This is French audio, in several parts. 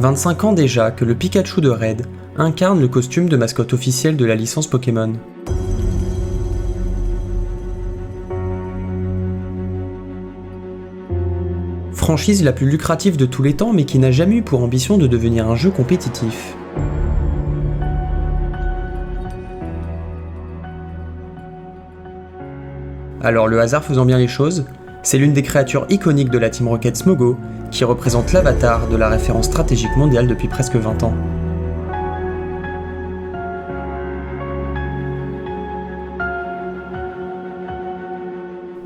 25 ans déjà que le Pikachu de Red incarne le costume de mascotte officielle de la licence Pokémon. Franchise la plus lucrative de tous les temps mais qui n'a jamais eu pour ambition de devenir un jeu compétitif. Alors le hasard faisant bien les choses, c'est l'une des créatures iconiques de la Team Rocket Smogo qui représente l'avatar de la référence stratégique mondiale depuis presque 20 ans.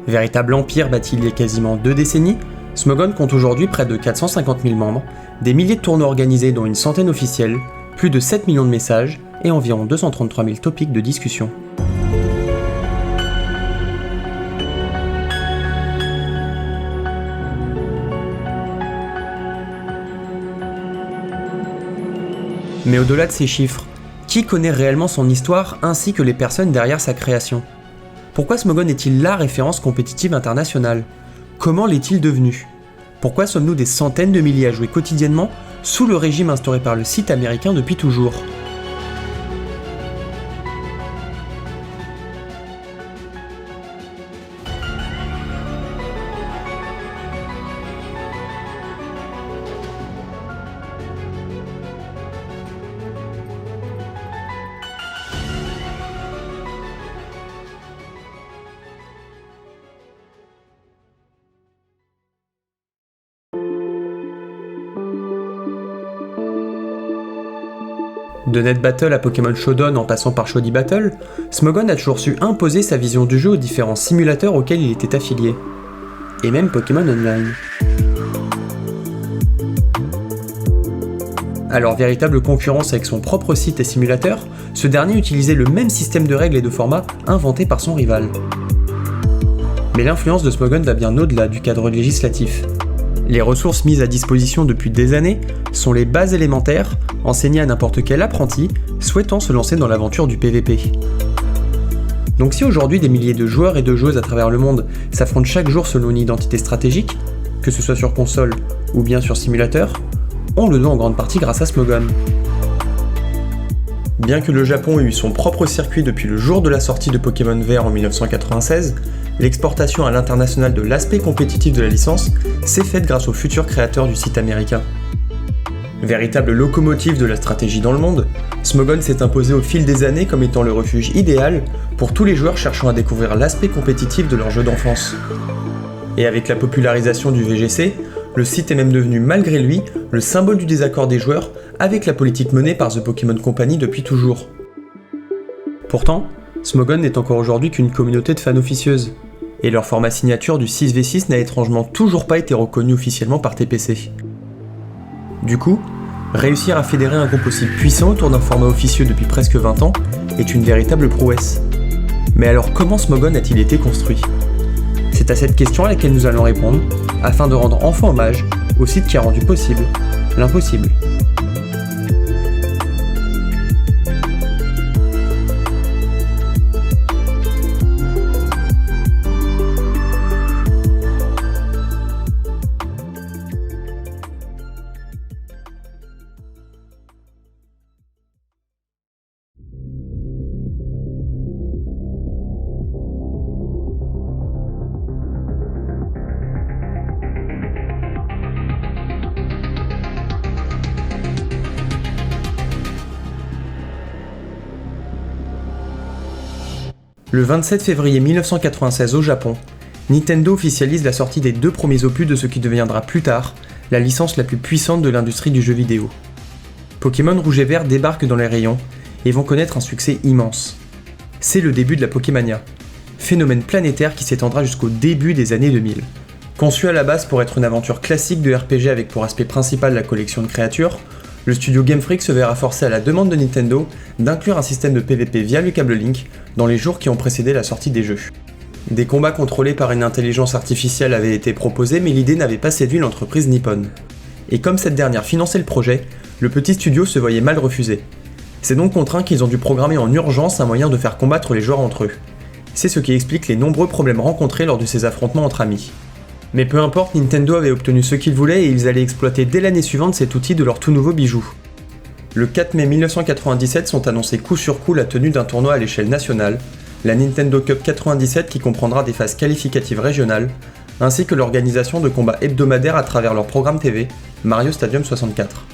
Véritable empire bâti il y a quasiment 2 décennies, Smogon compte aujourd'hui près de 450 000 membres, des milliers de tournois organisés dont une centaine officiels, plus de 7 millions de messages et environ 233 000 topics de discussion. Mais au-delà de ces chiffres, qui connaît réellement son histoire ainsi que les personnes derrière sa création ? Pourquoi Smogon est-il la référence compétitive internationale ? Comment l'est-il devenu ? Pourquoi sommes-nous des centaines de milliers à jouer quotidiennement sous le régime instauré par le site américain depuis toujours ? De Net Battle à Pokémon Showdown en passant par Shoddy Battle, Smogon a toujours su imposer sa vision du jeu aux différents simulateurs auxquels il était affilié. Et même Pokémon Online. Alors véritable concurrence avec son propre site et simulateur, ce dernier utilisait le même système de règles et de formats inventé par son rival. Mais l'influence de Smogon va bien au-delà du cadre législatif. Les ressources mises à disposition depuis des années sont les bases élémentaires enseignées à n'importe quel apprenti souhaitant se lancer dans l'aventure du PVP. Donc si aujourd'hui des milliers de joueurs et de joueuses à travers le monde s'affrontent chaque jour selon une identité stratégique, que ce soit sur console ou bien sur simulateur, on le doit en grande partie grâce à Smogon. Bien que le Japon ait eu son propre circuit depuis le jour de la sortie de Pokémon Vert en 1996, l'exportation à l'international de l'aspect compétitif de la licence s'est faite grâce aux futurs créateurs du site américain. Véritable locomotive de la stratégie dans le monde, Smogon s'est imposé au fil des années comme étant le refuge idéal pour tous les joueurs cherchant à découvrir l'aspect compétitif de leur jeu d'enfance. Et avec la popularisation du VGC, le site est même devenu malgré lui le symbole du désaccord des joueurs avec la politique menée par The Pokémon Company depuis toujours. Pourtant, Smogon n'est encore aujourd'hui qu'une communauté de fans officieuse, et leur format signature du 6v6 n'a étrangement toujours pas été reconnu officiellement par TPC. Du coup, réussir à fédérer un groupe aussi puissant autour d'un format officieux depuis presque 20 ans est une véritable prouesse. Mais alors comment Smogon a-t-il été construit ? C'est à cette question à laquelle nous allons répondre, afin de rendre enfin hommage au site qui a rendu possible l'impossible. Le 27 février 1996 au Japon, Nintendo officialise la sortie des 2 premiers opus de ce qui deviendra plus tard la licence la plus puissante de l'industrie du jeu vidéo. Pokémon Rouge et Vert débarquent dans les rayons et vont connaître un succès immense. C'est le début de la Pokémania, phénomène planétaire qui s'étendra jusqu'au début des années 2000. Conçu à la base pour être une aventure classique de RPG avec pour aspect principal la collection de créatures, le studio Game Freak se verra forcé à la demande de Nintendo d'inclure un système de PvP via le câble Link dans les jours qui ont précédé la sortie des jeux. Des combats contrôlés par une intelligence artificielle avaient été proposés mais l'idée n'avait pas séduit l'entreprise Nippon. Et comme cette dernière finançait le projet, le petit studio se voyait mal refusé. C'est donc contraint qu'ils ont dû programmer en urgence un moyen de faire combattre les joueurs entre eux. C'est ce qui explique les nombreux problèmes rencontrés lors de ces affrontements entre amis. Mais peu importe, Nintendo avait obtenu ce qu'ils voulaient et ils allaient exploiter dès l'année suivante cet outil de leur tout nouveau bijou. Le 4 mai 1997 sont annoncés coup sur coup la tenue d'un tournoi à l'échelle nationale, la Nintendo Cup 97 qui comprendra des phases qualificatives régionales, ainsi que l'organisation de combats hebdomadaires à travers leur programme TV, Mario Stadium 64.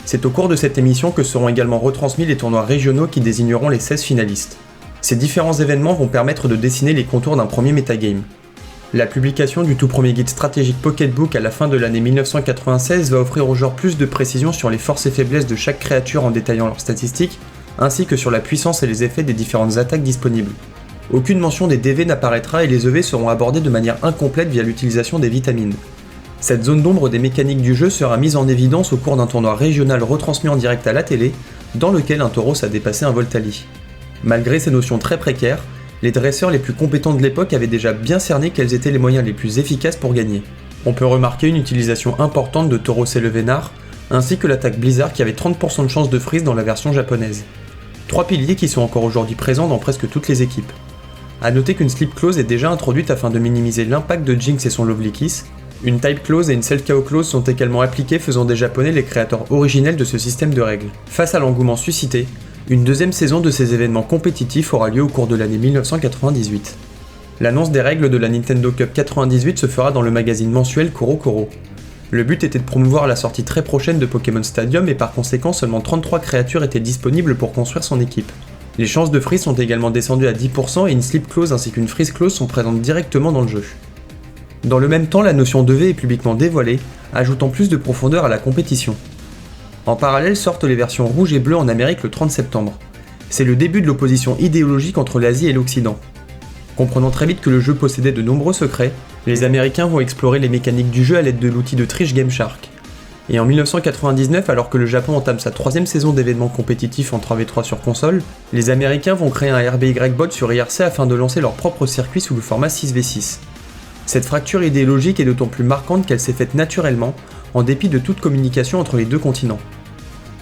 C'est au cours de cette émission que seront également retransmis les tournois régionaux qui désigneront les 16 finalistes. Ces différents événements vont permettre de dessiner les contours d'un premier metagame. La publication du tout premier guide stratégique Pocketbook à la fin de l'année 1996 va offrir aux joueurs plus de précision sur les forces et faiblesses de chaque créature en détaillant leurs statistiques, ainsi que sur la puissance et les effets des différentes attaques disponibles. Aucune mention des DV n'apparaîtra et les EV seront abordés de manière incomplète via l'utilisation des vitamines. Cette zone d'ombre des mécaniques du jeu sera mise en évidence au cours d'un tournoi régional retransmis en direct à la télé, dans lequel un tauros a dépassé un Voltali. Malgré ces notions très précaires, les dresseurs les plus compétents de l'époque avaient déjà bien cerné quels étaient les moyens les plus efficaces pour gagner. On peut remarquer une utilisation importante de Tauros et le Vénard, ainsi que l'attaque Blizzard qui avait 30% de chance de freeze dans la version japonaise. 3 piliers qui sont encore aujourd'hui présents dans presque toutes les équipes. A noter qu'une Sleep Clause est déjà introduite afin de minimiser l'impact de Jinx et son Lovely Kiss. Une Type Clause et une Cell KO Clause sont également appliquées, faisant des japonais les créateurs originels de ce système de règles. Face à l'engouement suscité, une deuxième saison de ces événements compétitifs aura lieu au cours de l'année 1998. L'annonce des règles de la Nintendo Cup 98 se fera dans le magazine mensuel CoroCoro. Le but était de promouvoir la sortie très prochaine de Pokémon Stadium et par conséquent seulement 33 créatures étaient disponibles pour construire son équipe. Les chances de freeze sont également descendues à 10% et une Sleep Clause ainsi qu'une Freeze Clause sont présentes directement dans le jeu. Dans le même temps, la notion d'EV est publiquement dévoilée, ajoutant plus de profondeur à la compétition. En parallèle sortent les versions rouge et bleu en Amérique le 30 septembre. C'est le début de l'opposition idéologique entre l'Asie et l'Occident. Comprenant très vite que le jeu possédait de nombreux secrets, les Américains vont explorer les mécaniques du jeu à l'aide de l'outil de triche GameShark. Et en 1999, alors que le Japon entame sa 3e saison d'événements compétitifs en 3v3 sur console, les Américains vont créer un RBY bot sur IRC afin de lancer leur propre circuit sous le format 6v6. Cette fracture idéologique est d'autant plus marquante qu'elle s'est faite naturellement, en dépit de toute communication entre les deux continents.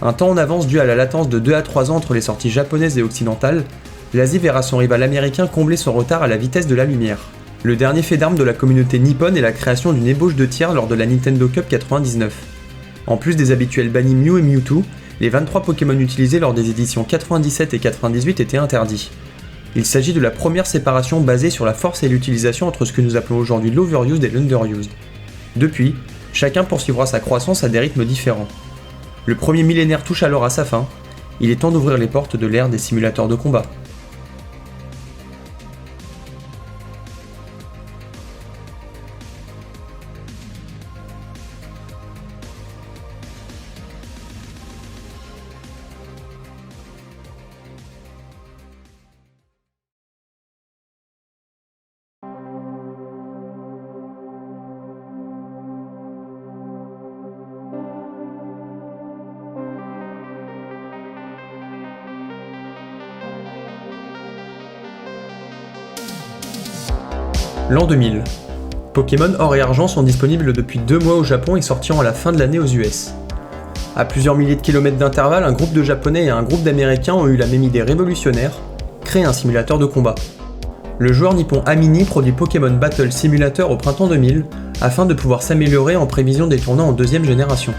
Un temps en avance dû à la latence de 2 à 3 ans entre les sorties japonaises et occidentales, l'Asie verra son rival américain combler son retard à la vitesse de la lumière. Le dernier fait d'armes de la communauté nippone est la création d'une ébauche de tiers lors de la Nintendo Cup 99. En plus des habituels bannis Mew et Mewtwo, les 23 Pokémon utilisés lors des éditions 97 et 98 étaient interdits. Il s'agit de la première séparation basée sur la force et l'utilisation entre ce que nous appelons aujourd'hui l'overused et l'underused. Depuis, chacun poursuivra sa croissance à des rythmes différents. Le premier millénaire touche alors à sa fin, il est temps d'ouvrir les portes de l'ère des simulateurs de combat. L'an 2000. Pokémon Or et Argent sont disponibles depuis 2 mois au Japon et sortiront à la fin de l'année aux US. À plusieurs milliers de kilomètres d'intervalle, un groupe de Japonais et un groupe d'Américains ont eu la même idée révolutionnaire, créer un simulateur de combat. Le joueur nippon Amini produit Pokémon Battle Simulator au printemps 2000, afin de pouvoir s'améliorer en prévision des tournois en 2e génération.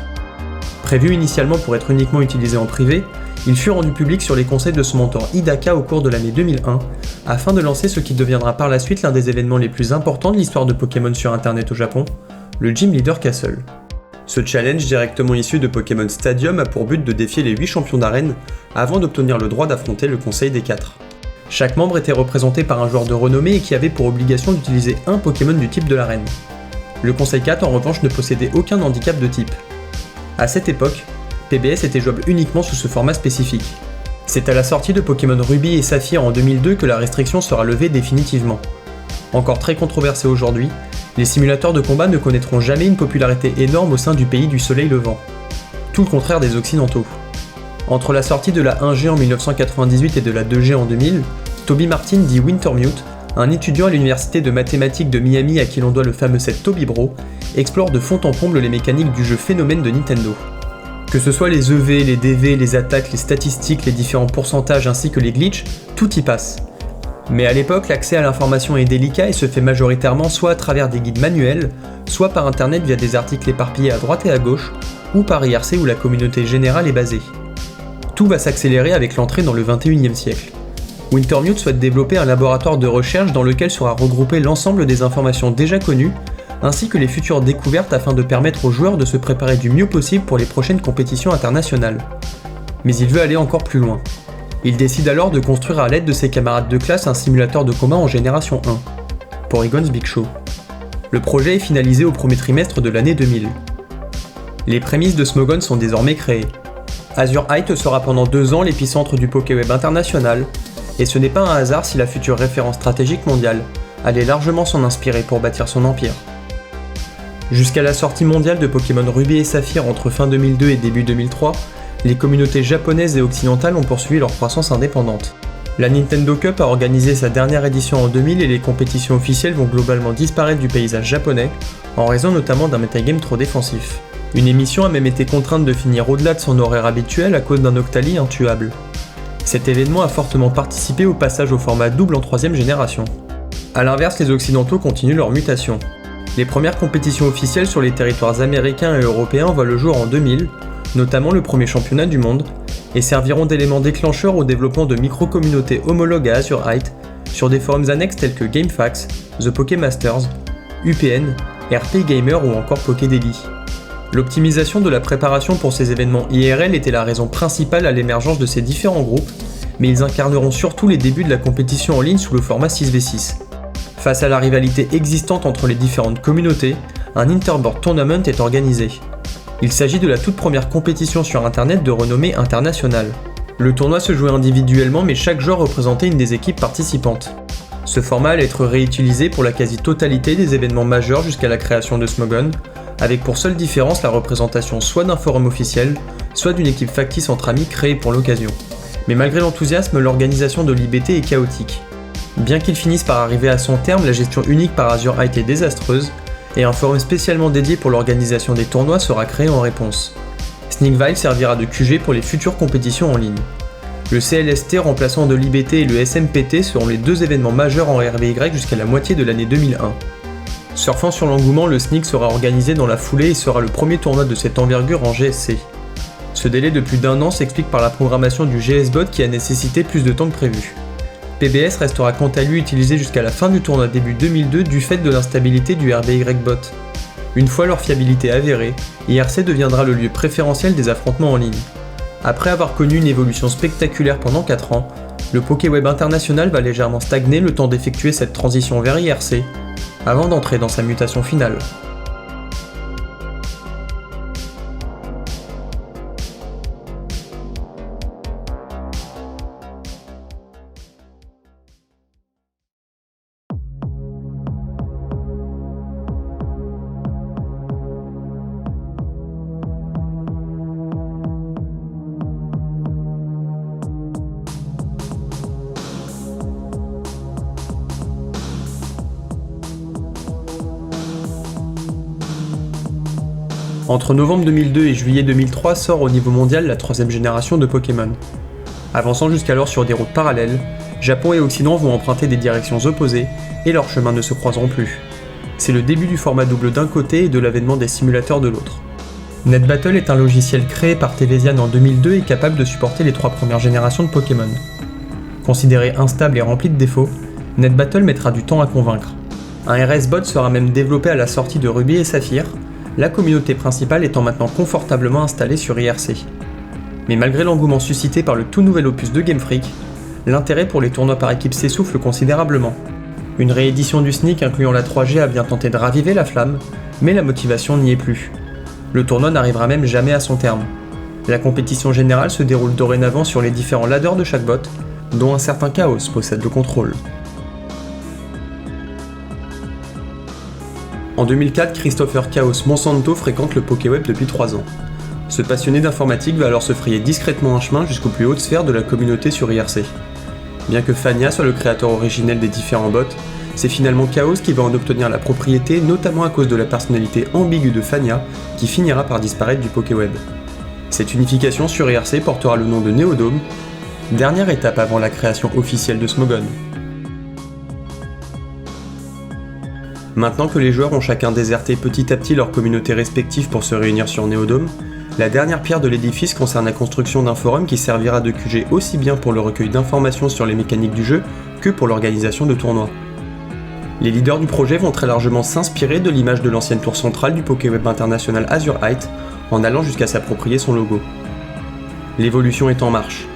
Prévu initialement pour être uniquement utilisé en privé, il fut rendu public sur les conseils de son mentor Hidaka au cours de l'année 2001, afin de lancer ce qui deviendra par la suite l'un des événements les plus importants de l'histoire de Pokémon sur internet au Japon, le Gym Leader Castle. Ce challenge directement issu de Pokémon Stadium a pour but de défier les 8 champions d'arène avant d'obtenir le droit d'affronter le conseil des 4. Chaque membre était représenté par un joueur de renommée et qui avait pour obligation d'utiliser un Pokémon du type de l'arène. Le conseil 4 en revanche ne possédait aucun handicap de type. À cette époque, PBS était jouable uniquement sous ce format spécifique. C'est à la sortie de Pokémon Ruby et Saphir en 2002 que la restriction sera levée définitivement. Encore très controversé aujourd'hui, les simulateurs de combat ne connaîtront jamais une popularité énorme au sein du pays du soleil levant. Tout le contraire des occidentaux. Entre la sortie de la 1G en 1998 et de la 2G en 2000, Toby Martin dit Wintermute, un étudiant à l'université de mathématiques de Miami à qui l'on doit le fameux set Toby Bro, explore de fond en comble les mécaniques du jeu phénomène de Nintendo. Que ce soit les EV, les DV, les attaques, les statistiques, les différents pourcentages ainsi que les glitches, tout y passe. Mais à l'époque, l'accès à l'information est délicat et se fait majoritairement soit à travers des guides manuels, soit par internet via des articles éparpillés à droite et à gauche, ou par IRC où la communauté générale est basée. Tout va s'accélérer avec l'entrée dans le XXIe siècle. Wintermute souhaite développer un laboratoire de recherche dans lequel sera regroupé l'ensemble des informations déjà connues, ainsi que les futures découvertes afin de permettre aux joueurs de se préparer du mieux possible pour les prochaines compétitions internationales. Mais il veut aller encore plus loin. Il décide alors de construire à l'aide de ses camarades de classe un simulateur de combat en génération 1, Porygon's Big Show. Le projet est finalisé au premier trimestre de l'année 2000. Les prémices de Smogon sont désormais créées. Azure Height sera pendant 2 ans l'épicentre du PokéWeb international, et ce n'est pas un hasard si la future référence stratégique mondiale allait largement s'en inspirer pour bâtir son empire. Jusqu'à la sortie mondiale de Pokémon Ruby et Saphir entre fin 2002 et début 2003, les communautés japonaises et occidentales ont poursuivi leur croissance indépendante. La Nintendo Cup a organisé sa dernière édition en 2000 et les compétitions officielles vont globalement disparaître du paysage japonais, en raison notamment d'un metagame trop défensif. Une émission a même été contrainte de finir au-delà de son horaire habituel à cause d'un Octali intuable. Cet événement a fortement participé au passage au format double en 3ème génération. A l'inverse, les occidentaux continuent leur mutation. Les premières compétitions officielles sur les territoires américains et européens voient le jour en 2000, notamment le premier championnat du monde, et serviront d'éléments déclencheurs au développement de micro-communautés homologues à Azure Height sur des forums annexes tels que GameFAQs, The Pokémasters, UPN, RP Gamer ou encore PokéDaily. L'optimisation de la préparation pour ces événements IRL était la raison principale à l'émergence de ces différents groupes, mais ils incarneront surtout les débuts de la compétition en ligne sous le format 6v6. Face à la rivalité existante entre les différentes communautés, un Interboard Tournament est organisé. Il s'agit de la toute première compétition sur internet de renommée internationale. Le tournoi se jouait individuellement mais chaque joueur représentait une des équipes participantes. Ce format allait être réutilisé pour la quasi-totalité des événements majeurs jusqu'à la création de Smogon, avec pour seule différence la représentation soit d'un forum officiel, soit d'une équipe factice entre amis créée pour l'occasion. Mais malgré l'enthousiasme, l'organisation de l'IBT est chaotique. Bien qu'il finisse par arriver à son terme, la gestion unique par Azure Height est désastreuse, et un forum spécialement dédié pour l'organisation des tournois sera créé en réponse. Sneakville servira de QG pour les futures compétitions en ligne. Le CLST remplaçant de l'IBT et le SMPT seront les 2 événements majeurs en RBY jusqu'à la moitié de l'année 2001. Surfant sur l'engouement, le SNEAK sera organisé dans la foulée et sera le premier tournoi de cette envergure en GSC. Ce délai de plus d'1 an s'explique par la programmation du GSBot qui a nécessité plus de temps que prévu. PBS restera quant à lui utilisé jusqu'à la fin du tournoi début 2002 du fait de l'instabilité du RBY-Bot. Une fois leur fiabilité avérée, IRC deviendra le lieu préférentiel des affrontements en ligne. Après avoir connu une évolution spectaculaire pendant 4 ans, le PokéWeb international va légèrement stagner le temps d'effectuer cette transition vers IRC, avant d'entrer dans sa mutation finale. Entre novembre 2002 et juillet 2003 sort au niveau mondial la 3ème génération de Pokémon. Avançant jusqu'alors sur des routes parallèles, Japon et Occident vont emprunter des directions opposées et leurs chemins ne se croiseront plus. C'est le début du format double d'un côté et de l'avènement des simulateurs de l'autre. NetBattle est un logiciel créé par Telesian en 2002 et capable de supporter les 3 premières générations de Pokémon. Considéré instable et rempli de défauts, NetBattle mettra du temps à convaincre. Un RS-bot sera même développé à la sortie de Ruby et Saphir, la communauté principale étant maintenant confortablement installée sur IRC. Mais malgré l'engouement suscité par le tout nouvel opus de Game Freak, l'intérêt pour les tournois par équipe s'essouffle considérablement. Une réédition du SNEAK incluant la 3G a bien tenté de raviver la flamme, mais la motivation n'y est plus. Le tournoi n'arrivera même jamais à son terme. La compétition générale se déroule dorénavant sur les différents ladders de chaque bot, dont un certain Chaos possède le contrôle. En 2004, Christopher Chaos Monsanto fréquente le PokéWeb depuis 3 ans. Ce passionné d'informatique va alors se frayer discrètement un chemin jusqu'aux plus hautes sphères de la communauté sur IRC. Bien que Fania soit le créateur originel des différents bots, c'est finalement Chaos qui va en obtenir la propriété, notamment à cause de la personnalité ambiguë de Fania, qui finira par disparaître du PokéWeb. Cette unification sur IRC portera le nom de Néodome, dernière étape avant la création officielle de Smogon. Maintenant que les joueurs ont chacun déserté petit à petit leur communauté respective pour se réunir sur Néodome, la dernière pierre de l'édifice concerne la construction d'un forum qui servira de QG aussi bien pour le recueil d'informations sur les mécaniques du jeu que pour l'organisation de tournois. Les leaders du projet vont très largement s'inspirer de l'image de l'ancienne tour centrale du PokéWeb international Azure Heights en allant jusqu'à s'approprier son logo. L'évolution est en marche.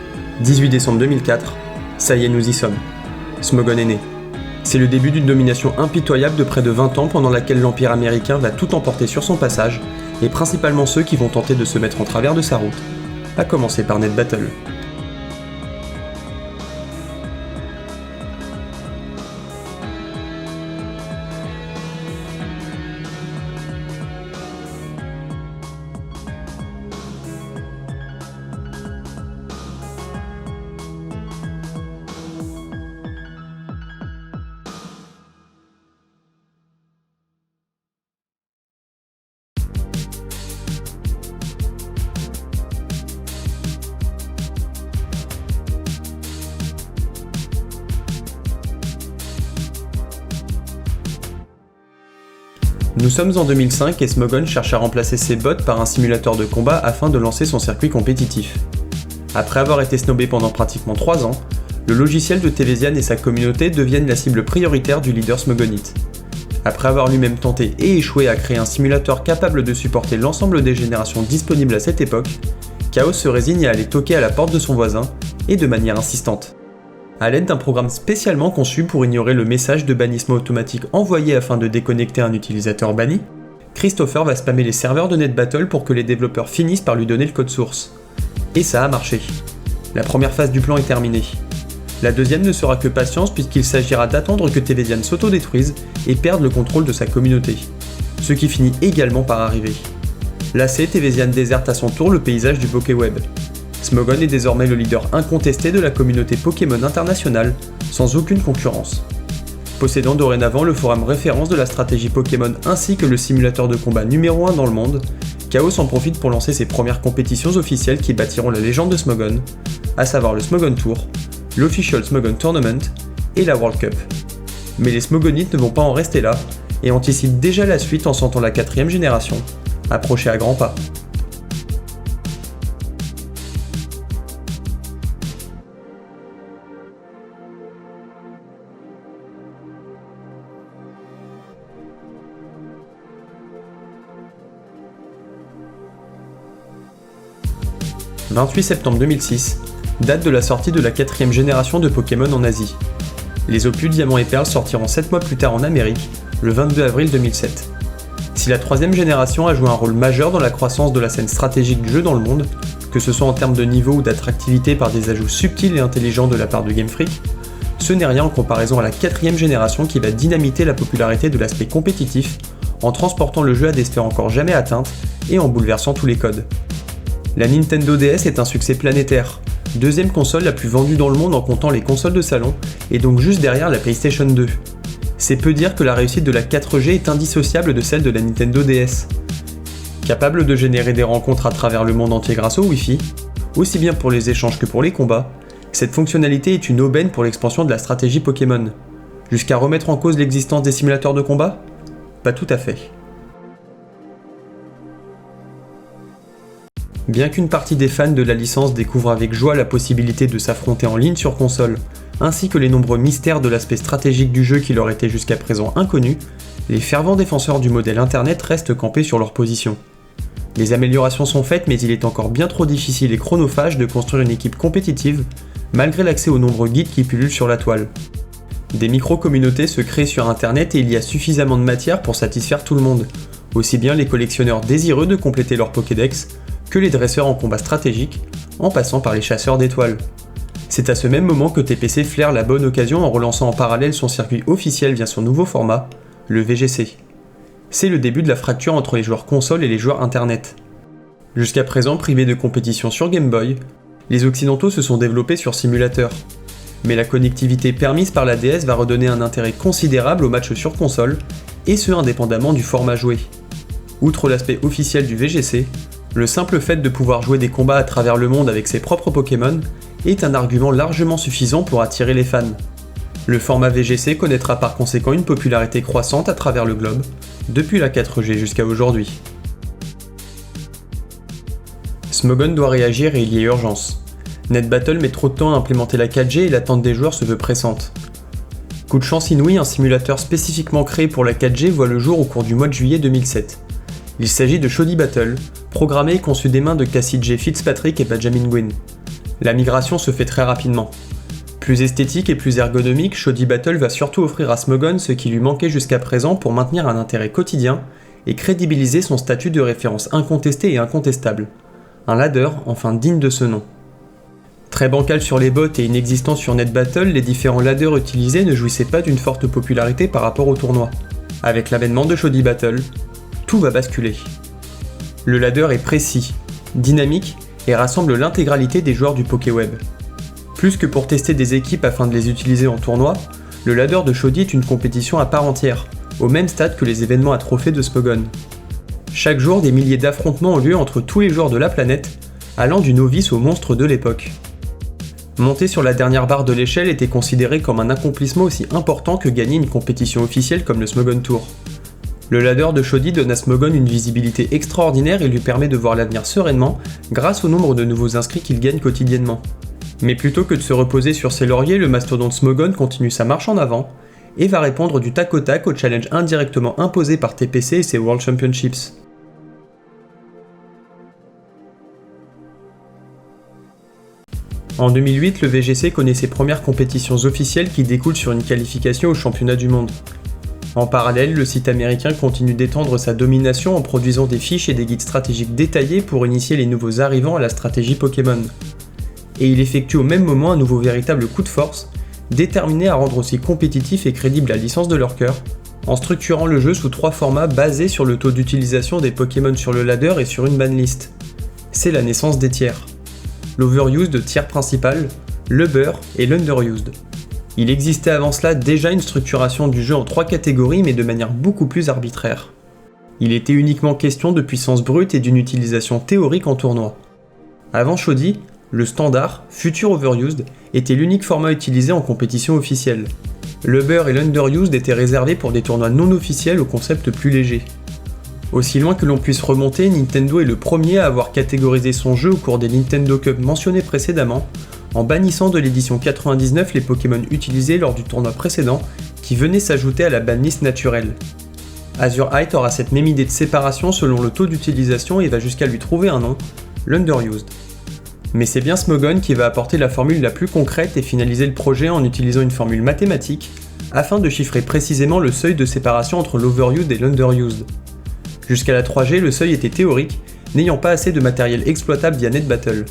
18 décembre 2004, ça y est, nous y sommes. Smogon est né. C'est le début d'une domination impitoyable de près de 20 ans pendant laquelle l'Empire américain va tout emporter sur son passage, et principalement ceux qui vont tenter de se mettre en travers de sa route, à commencer par NetBattle. Nous sommes en 2005 et Smogon cherche à remplacer ses bots par un simulateur de combat afin de lancer son circuit compétitif. Après avoir été snobé pendant pratiquement 3 ans, le logiciel de Tevesian et sa communauté deviennent la cible prioritaire du leader smogonite. Après avoir lui-même tenté et échoué à créer un simulateur capable de supporter l'ensemble des générations disponibles à cette époque, Chaos se résigne à aller toquer à la porte de son voisin, et de manière insistante. À l'aide d'un programme spécialement conçu pour ignorer le message de bannissement automatique envoyé afin de déconnecter un utilisateur banni, Christopher va spammer les serveurs de NetBattle pour que les développeurs finissent par lui donner le code source. Et ça a marché. La première phase du plan est terminée. La deuxième ne sera que patience puisqu'il s'agira d'attendre que Tevesian s'autodétruise et perde le contrôle de sa communauté. Ce qui finit également par arriver. Lassé, Tevesian déserte à son tour le paysage du PokéWeb. Smogon est désormais le leader incontesté de la communauté Pokémon internationale, sans aucune concurrence. Possédant dorénavant le forum référence de la stratégie Pokémon ainsi que le simulateur de combat numéro 1 dans le monde, Chaos en profite pour lancer ses premières compétitions officielles qui bâtiront la légende de Smogon, à savoir le Smogon Tour, l'Official Smogon Tournament et la World Cup. Mais les Smogonites ne vont pas en rester là, et anticipent déjà la suite en sentant la 4ème génération approcher à grands pas. « 28 septembre 2006, date de la sortie de la 4ème génération de Pokémon en Asie. Les opus Diamant et Perle sortiront 7 mois plus tard en Amérique, le 22 avril 2007. Si la 3ème génération a joué un rôle majeur dans la croissance de la scène stratégique du jeu dans le monde, que ce soit en termes de niveau ou d'attractivité par des ajouts subtils et intelligents de la part de Game Freak, ce n'est rien en comparaison à la 4ème génération qui va dynamiter la popularité de l'aspect compétitif en transportant le jeu à des sphères encore jamais atteintes et en bouleversant tous les codes. La Nintendo DS est un succès planétaire, deuxième console la plus vendue dans le monde en comptant les consoles de salon, et donc juste derrière la PlayStation 2. C'est peu dire que la réussite de la 4G est indissociable de celle de la Nintendo DS. Capable de générer des rencontres à travers le monde entier grâce au Wi-Fi, aussi bien pour les échanges que pour les combats, cette fonctionnalité est une aubaine pour l'expansion de la stratégie Pokémon. Jusqu'à remettre en cause l'existence des simulateurs de combat ? Pas tout à fait. Bien qu'une partie des fans de la licence découvre avec joie la possibilité de s'affronter en ligne sur console, ainsi que les nombreux mystères de l'aspect stratégique du jeu qui leur étaient jusqu'à présent inconnus, les fervents défenseurs du modèle internet restent campés sur leur position. Les améliorations sont faites, mais il est encore bien trop difficile et chronophage de construire une équipe compétitive, malgré l'accès aux nombreux guides qui pullulent sur la toile. Des micro-communautés se créent sur internet et il y a suffisamment de matière pour satisfaire tout le monde, aussi bien les collectionneurs désireux de compléter leur Pokédex, que les dresseurs en combat stratégique, en passant par les chasseurs d'étoiles. C'est à ce même moment que TPC flaire la bonne occasion en relançant en parallèle son circuit officiel via son nouveau format, le VGC. C'est le début de la fracture entre les joueurs console et les joueurs internet. Jusqu'à présent privés de compétition sur Game Boy, les occidentaux se sont développés sur simulateur. Mais la connectivité permise par la DS va redonner un intérêt considérable aux matchs sur console, et ce indépendamment du format joué. Outre l'aspect officiel du VGC, le simple fait de pouvoir jouer des combats à travers le monde avec ses propres Pokémon est un argument largement suffisant pour attirer les fans. Le format VGC connaîtra par conséquent une popularité croissante à travers le globe, depuis la 4G jusqu'à aujourd'hui. Smogon doit réagir et il y a urgence. NetBattle met trop de temps à implémenter la 4G et l'attente des joueurs se veut pressante. Coup de chance inouï, un simulateur spécifiquement créé pour la 4G voit le jour au cours du mois de juillet 2007. Il s'agit de Shoddy Battle, programmé et conçu des mains de Cassie J. Fitzpatrick et Benjamin Gwynn. La migration se fait très rapidement. Plus esthétique et plus ergonomique, Shoddy Battle va surtout offrir à Smogon ce qui lui manquait jusqu'à présent pour maintenir un intérêt quotidien et crédibiliser son statut de référence incontesté et incontestable. Un ladder enfin digne de ce nom. Très bancal sur les bots et inexistant sur NetBattle, les différents ladders utilisés ne jouissaient pas d'une forte popularité par rapport au tournoi. Avec l'avènement de Shoddy Battle, tout va basculer. Le ladder est précis, dynamique et rassemble l'intégralité des joueurs du PokéWeb. Plus que pour tester des équipes afin de les utiliser en tournoi, le ladder de Shoddy est une compétition à part entière, au même stade que les événements à trophées de Smogon. Chaque jour, des milliers d'affrontements ont lieu entre tous les joueurs de la planète, allant du novice au monstre de l'époque. Monter sur la dernière barre de l'échelle était considéré comme un accomplissement aussi important que gagner une compétition officielle comme le Smogon Tour. Le ladder de Shoddy donne à Smogon une visibilité extraordinaire et lui permet de voir l'avenir sereinement grâce au nombre de nouveaux inscrits qu'il gagne quotidiennement. Mais plutôt que de se reposer sur ses lauriers, le mastodonte Smogon continue sa marche en avant et va répondre du tac au tac au challenge indirectement imposé par TPC et ses World Championships. En 2008, le VGC connaît ses premières compétitions officielles qui découlent sur une qualification au championnat du monde. En parallèle, le site américain continue d'étendre sa domination en produisant des fiches et des guides stratégiques détaillés pour initier les nouveaux arrivants à la stratégie Pokémon. Et il effectue au même moment un nouveau véritable coup de force, déterminé à rendre aussi compétitif et crédible la licence de leur cœur, en structurant le jeu sous 3 formats basés sur le taux d'utilisation des Pokémon sur le ladder et sur une banlist. C'est la naissance des tiers. L'overused tiers principal, le beurre et l'underused. Il existait avant cela déjà une structuration du jeu en 3 catégories mais de manière beaucoup plus arbitraire. Il était uniquement question de puissance brute et d'une utilisation théorique en tournoi. Avant Shoddy, le standard, futur overused, était l'unique format utilisé en compétition officielle. Le beurre et l'underused étaient réservés pour des tournois non officiels au concept plus léger. Aussi loin que l'on puisse remonter, Nintendo est le premier à avoir catégorisé son jeu au cours des Nintendo Cup mentionnés précédemment, en bannissant de l'édition 99 les Pokémon utilisés lors du tournoi précédent, qui venaient s'ajouter à la banlist naturelle. Azurite aura cette même idée de séparation selon le taux d'utilisation et va jusqu'à lui trouver un nom, l'underused. Mais c'est bien Smogon qui va apporter la formule la plus concrète et finaliser le projet en utilisant une formule mathématique, afin de chiffrer précisément le seuil de séparation entre l'overused et l'underused. Jusqu'à la 3G, le seuil était théorique, n'ayant pas assez de matériel exploitable via NetBattle.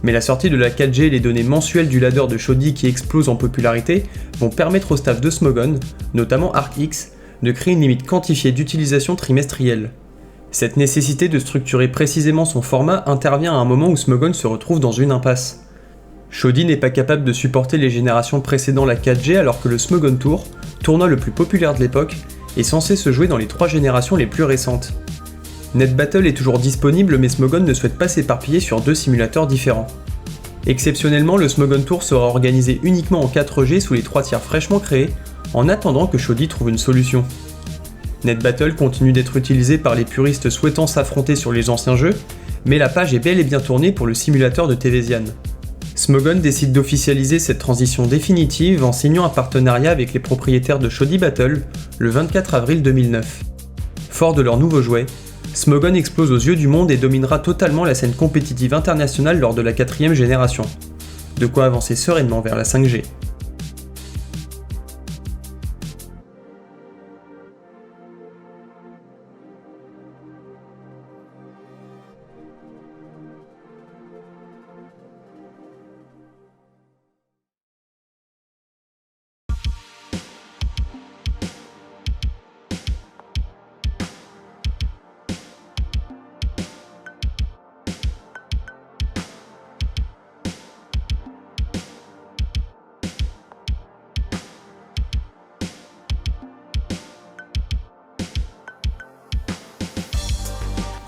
Mais la sortie de la 4G et les données mensuelles du ladder de Shoddy qui explose en popularité vont permettre au staff de Smogon, notamment ArcX, de créer une limite quantifiée d'utilisation trimestrielle. Cette nécessité de structurer précisément son format intervient à un moment où Smogon se retrouve dans une impasse. Shoddy n'est pas capable de supporter les générations précédant la 4G alors que le Smogon Tour, tournoi le plus populaire de l'époque, est censé se jouer dans les 3 générations les plus récentes. NetBattle est toujours disponible mais Smogon ne souhaite pas s'éparpiller sur 2 simulateurs différents. Exceptionnellement, le Smogon Tour sera organisé uniquement en 4G sous les 3 tiers fraîchement créés, en attendant que Shoddy trouve une solution. NetBattle continue d'être utilisé par les puristes souhaitant s'affronter sur les anciens jeux, mais la page est bel et bien tournée pour le simulateur de Tevesian. Smogon décide d'officialiser cette transition définitive en signant un partenariat avec les propriétaires de Shoddy Battle le 24 avril 2009. Fort de leur nouveau jouet, Smogon explose aux yeux du monde et dominera totalement la scène compétitive internationale lors de la 4ème génération. De quoi avancer sereinement vers la 5G.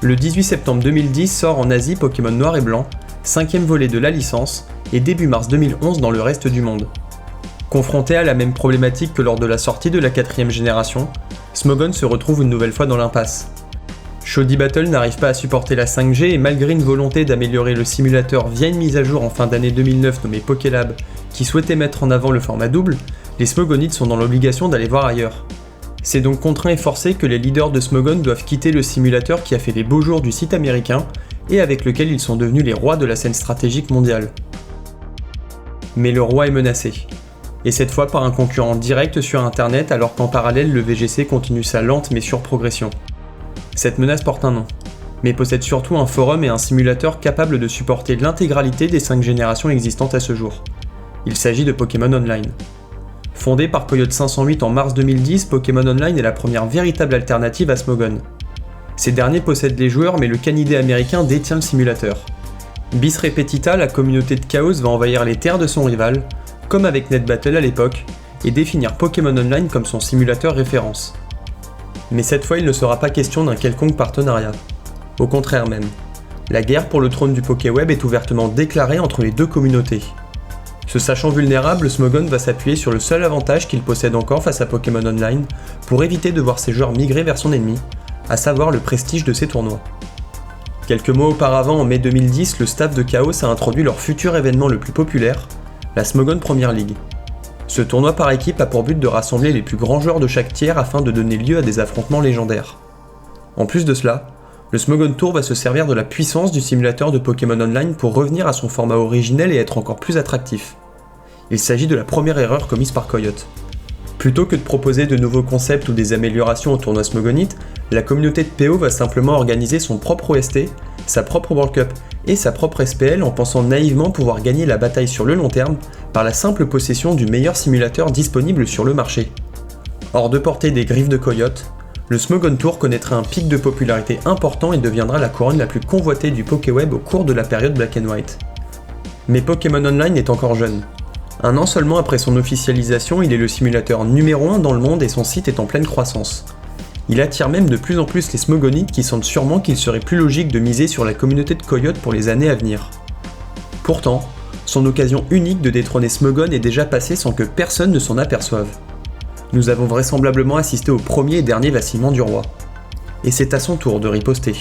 Le 18 septembre 2010 sort en Asie Pokémon Noir et Blanc, 5ème volet de la licence, et début mars 2011 dans le reste du monde. Confronté à la même problématique que lors de la sortie de la 4ème génération, Smogon se retrouve une nouvelle fois dans l'impasse. Shoddy Battle n'arrive pas à supporter la 5G et malgré une volonté d'améliorer le simulateur via une mise à jour en fin d'année 2009 nommée Pokélab qui souhaitait mettre en avant le format double, les Smogonites sont dans l'obligation d'aller voir ailleurs. C'est donc contraint et forcé que les leaders de Smogon doivent quitter le simulateur qui a fait les beaux jours du site américain et avec lequel ils sont devenus les rois de la scène stratégique mondiale. Mais le roi est menacé. Et cette fois par un concurrent direct sur internet alors qu'en parallèle le VGC continue sa lente mais sûre progression. Cette menace porte un nom, mais possède surtout un forum et un simulateur capable de supporter l'intégralité des 5 générations existantes à ce jour. Il s'agit de Pokémon Online. Fondé par Coyote 508 en mars 2010, Pokémon Online est la première véritable alternative à Smogon. Ces derniers possèdent les joueurs mais le canidé américain détient le simulateur. Bis repetita, la communauté de Chaos va envahir les terres de son rival, comme avec NetBattle à l'époque, et définir Pokémon Online comme son simulateur référence. Mais cette fois il ne sera pas question d'un quelconque partenariat. Au contraire même. La guerre pour le trône du Pokéweb est ouvertement déclarée entre les deux communautés. Se sachant vulnérable, Smogon va s'appuyer sur le seul avantage qu'il possède encore face à Pokémon Online pour éviter de voir ses joueurs migrer vers son ennemi, à savoir le prestige de ses tournois. Quelques mois auparavant, en mai 2010, le staff de Chaos a introduit leur futur événement le plus populaire, la Smogon Premier League. Ce tournoi par équipe a pour but de rassembler les plus grands joueurs de chaque tiers afin de donner lieu à des affrontements légendaires. En plus de cela, le Smogon Tour va se servir de la puissance du simulateur de Pokémon Online pour revenir à son format originel et être encore plus attractif. Il s'agit de la première erreur commise par Coyote. Plutôt que de proposer de nouveaux concepts ou des améliorations au tournoi Smogonite, la communauté de PO va simplement organiser son propre OST, sa propre World Cup et sa propre SPL en pensant naïvement pouvoir gagner la bataille sur le long terme par la simple possession du meilleur simulateur disponible sur le marché. Hors de portée des griffes de Coyote, le Smogon Tour connaîtra un pic de popularité important et deviendra la couronne la plus convoitée du Pokéweb au cours de la période Black and White. Mais Pokémon Online est encore jeune. Un an seulement après son officialisation, il est le simulateur numéro 1 dans le monde et son site est en pleine croissance. Il attire même de plus en plus les Smogonites qui sentent sûrement qu'il serait plus logique de miser sur la communauté de Coyote pour les années à venir. Pourtant, son occasion unique de détrôner Smogon est déjà passée sans que personne ne s'en aperçoive. Nous avons vraisemblablement assisté au premier et dernier vacillement du roi. Et c'est à son tour de riposter.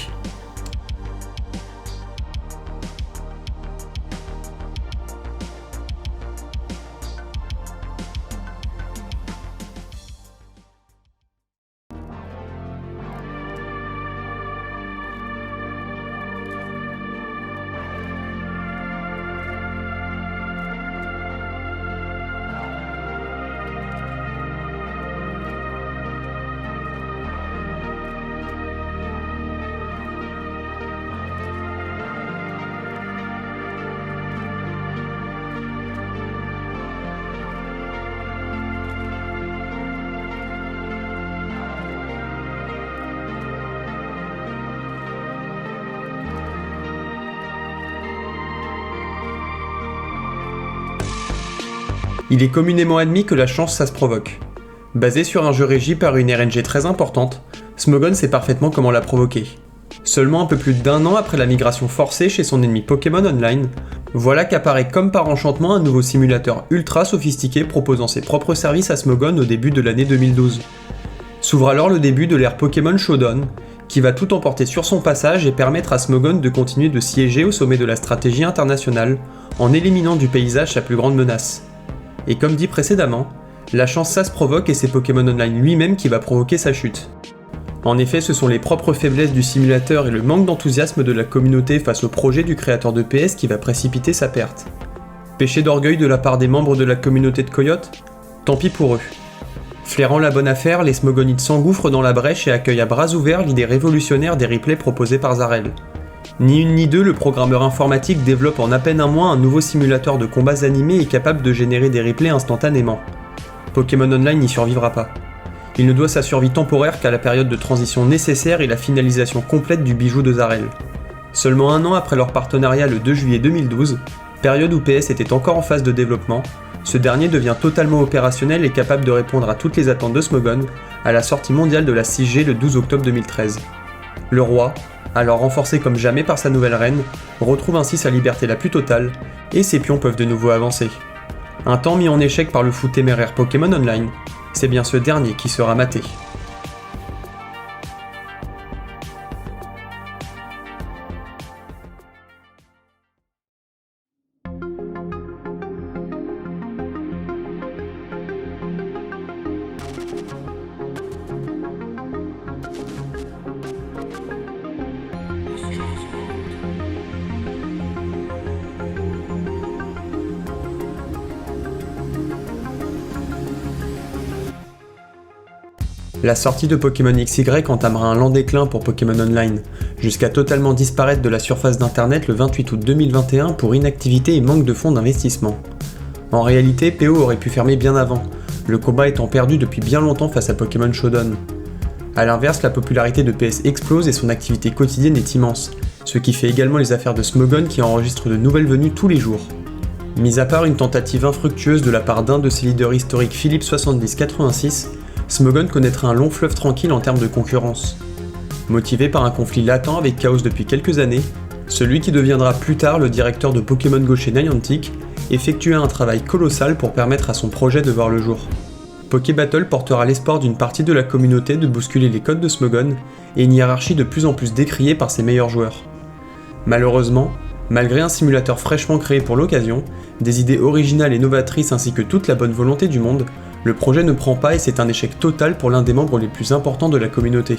Il est communément admis que la chance ça se provoque. Basé sur un jeu régi par une RNG très importante, Smogon sait parfaitement comment la provoquer. Seulement un peu plus d'1 an après la migration forcée chez son ennemi Pokémon Online, voilà qu'apparaît comme par enchantement un nouveau simulateur ultra sophistiqué proposant ses propres services à Smogon au début de l'année 2012. S'ouvre alors le début de l'ère Pokémon Showdown, qui va tout emporter sur son passage et permettre à Smogon de continuer de siéger au sommet de la stratégie internationale, en éliminant du paysage sa plus grande menace. Et comme dit précédemment, la chance ça se provoque et c'est Pokémon Online lui-même qui va provoquer sa chute. En effet, ce sont les propres faiblesses du simulateur et le manque d'enthousiasme de la communauté face au projet du créateur de PS qui va précipiter sa perte. Péché d'orgueil de la part des membres de la communauté de Coyote ? Tant pis pour eux. Flairant la bonne affaire, les Smogonites s'engouffrent dans la brèche et accueillent à bras ouverts l'idée révolutionnaire des replays proposés par Zarel. Ni une ni deux, le programmeur informatique développe en à peine un mois un nouveau simulateur de combats animés et capable de générer des replays instantanément. Pokémon Online n'y survivra pas. Il ne doit sa survie temporaire qu'à la période de transition nécessaire et la finalisation complète du bijou de Zarel. Seulement 1 an après leur partenariat le 2 juillet 2012, période où PS était encore en phase de développement, ce dernier devient totalement opérationnel et capable de répondre à toutes les attentes de Smogon à la sortie mondiale de la 6G le 12 octobre 2013. Le roi, alors renforcé comme jamais par sa nouvelle reine, retrouve ainsi sa liberté la plus totale, et ses pions peuvent de nouveau avancer. Un temps mis en échec par le fou téméraire Pokémon Online, c'est bien ce dernier qui sera maté. La sortie de Pokémon XY entamera un lent déclin pour Pokémon Online, jusqu'à totalement disparaître de la surface d'internet le 28 août 2021 pour inactivité et manque de fonds d'investissement. En réalité, PO aurait pu fermer bien avant, le combat étant perdu depuis bien longtemps face à Pokémon Shodown. A l'inverse, la popularité de PS explose et son activité quotidienne est immense, ce qui fait également les affaires de Smogon qui enregistre de nouvelles venues tous les jours. Mis à part une tentative infructueuse de la part d'un de ses leaders historiques Philippe 7086, Smogon connaîtra un long fleuve tranquille en termes de concurrence. Motivé par un conflit latent avec Chaos depuis quelques années, celui qui deviendra plus tard le directeur de Pokémon Go chez Niantic effectua un travail colossal pour permettre à son projet de voir le jour. Pokébattle portera l'espoir d'une partie de la communauté de bousculer les codes de Smogon et une hiérarchie de plus en plus décriée par ses meilleurs joueurs. Malheureusement, malgré un simulateur fraîchement créé pour l'occasion, des idées originales et novatrices ainsi que toute la bonne volonté du monde, le projet ne prend pas et c'est un échec total pour l'un des membres les plus importants de la communauté.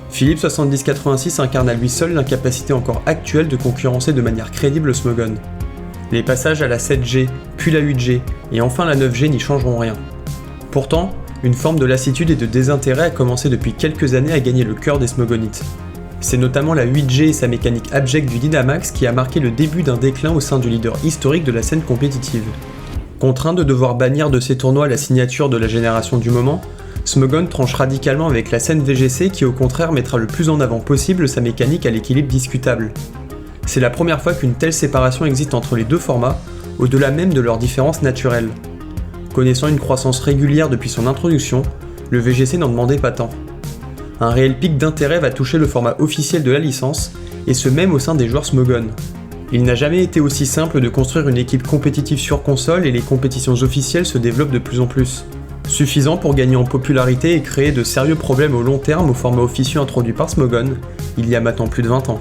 Philippe 7086 incarne à lui seul l'incapacité encore actuelle de concurrencer de manière crédible Smogon. Les passages à la 7G, puis la 8G, et enfin la 9G n'y changeront rien. Pourtant, une forme de lassitude et de désintérêt a commencé depuis quelques années à gagner le cœur des Smogonites. C'est notamment la 8G et sa mécanique abjecte du Dynamax qui a marqué le début d'un déclin au sein du leader historique de la scène compétitive. Contraint de devoir bannir de ses tournois la signature de la génération du moment, Smogon tranche radicalement avec la scène VGC qui au contraire mettra le plus en avant possible sa mécanique à l'équilibre discutable. C'est la première fois qu'une telle séparation existe entre les deux formats, au-delà même de leurs différences naturelles. Connaissant une croissance régulière depuis son introduction, le VGC n'en demandait pas tant. Un réel pic d'intérêt va toucher le format officiel de la licence, et ce même au sein des joueurs Smogon. Il n'a jamais été aussi simple de construire une équipe compétitive sur console et les compétitions officielles se développent de plus en plus. Suffisant pour gagner en popularité et créer de sérieux problèmes au long terme au format officieux introduit par Smogon, il y a maintenant plus de 20 ans.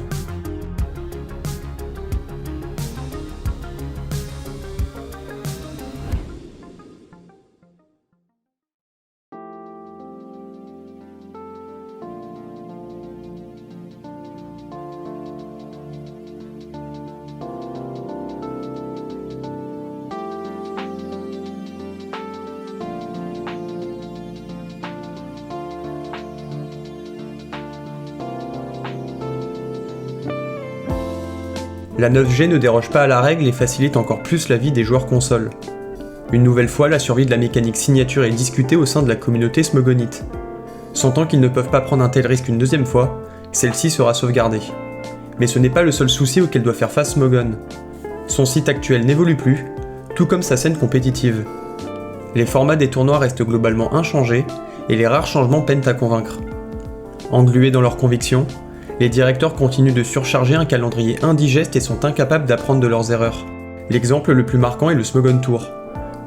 La 9G ne déroge pas à la règle et facilite encore plus la vie des joueurs consoles. Une nouvelle fois, la survie de la mécanique signature est discutée au sein de la communauté smogonite. Sentant qu'ils ne peuvent pas prendre un tel risque une deuxième fois, celle-ci sera sauvegardée. Mais ce n'est pas le seul souci auquel doit faire face Smogon. Son site actuel n'évolue plus, tout comme sa scène compétitive. Les formats des tournois restent globalement inchangés, et les rares changements peinent à convaincre. Englués dans leurs convictions, les directeurs continuent de surcharger un calendrier indigeste et sont incapables d'apprendre de leurs erreurs. L'exemple le plus marquant est le Smogon Tour.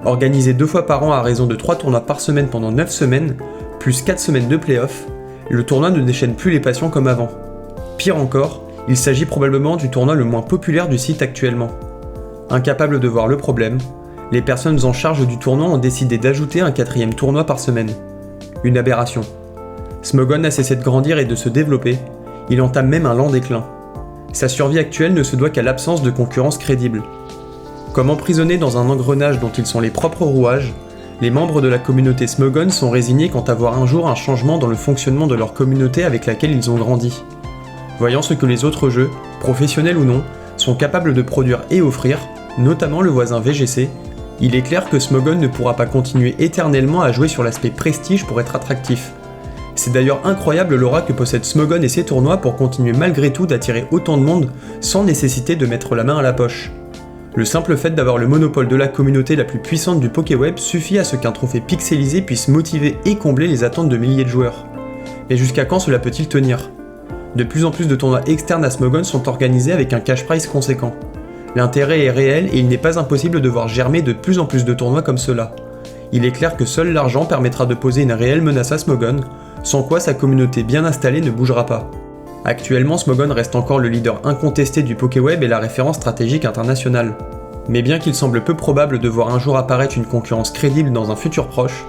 Organisé 2 fois par an à raison de 3 tournois par semaine pendant 9 semaines, plus 4 semaines de play-off, le tournoi ne déchaîne plus les passions comme avant. Pire encore, il s'agit probablement du tournoi le moins populaire du site actuellement. Incapables de voir le problème, les personnes en charge du tournoi ont décidé d'ajouter un 4e tournoi par semaine. Une aberration. Smogon a cessé de grandir et de se développer, il entame même un lent déclin. Sa survie actuelle ne se doit qu'à l'absence de concurrence crédible. Comme emprisonnés dans un engrenage dont ils sont les propres rouages, les membres de la communauté Smogon sont résignés quant à voir un jour un changement dans le fonctionnement de leur communauté avec laquelle ils ont grandi. Voyant ce que les autres jeux, professionnels ou non, sont capables de produire et offrir, notamment le voisin VGC, il est clair que Smogon ne pourra pas continuer éternellement à jouer sur l'aspect prestige pour être attractif. C'est d'ailleurs incroyable l'aura que possède Smogon et ses tournois pour continuer malgré tout d'attirer autant de monde sans nécessité de mettre la main à la poche. Le simple fait d'avoir le monopole de la communauté la plus puissante du Pokéweb suffit à ce qu'un trophée pixelisé puisse motiver et combler les attentes de milliers de joueurs. Mais jusqu'à quand cela peut-il tenir ? De plus en plus de tournois externes à Smogon sont organisés avec un cash prize conséquent. L'intérêt est réel et il n'est pas impossible de voir germer de plus en plus de tournois comme cela. Il est clair que seul l'argent permettra de poser une réelle menace à Smogon, sans quoi sa communauté bien installée ne bougera pas. Actuellement, Smogon reste encore le leader incontesté du Pokéweb et la référence stratégique internationale. Mais bien qu'il semble peu probable de voir un jour apparaître une concurrence crédible dans un futur proche,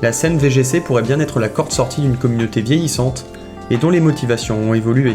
la scène VGC pourrait bien être la corde sortie d'une communauté vieillissante et dont les motivations ont évolué.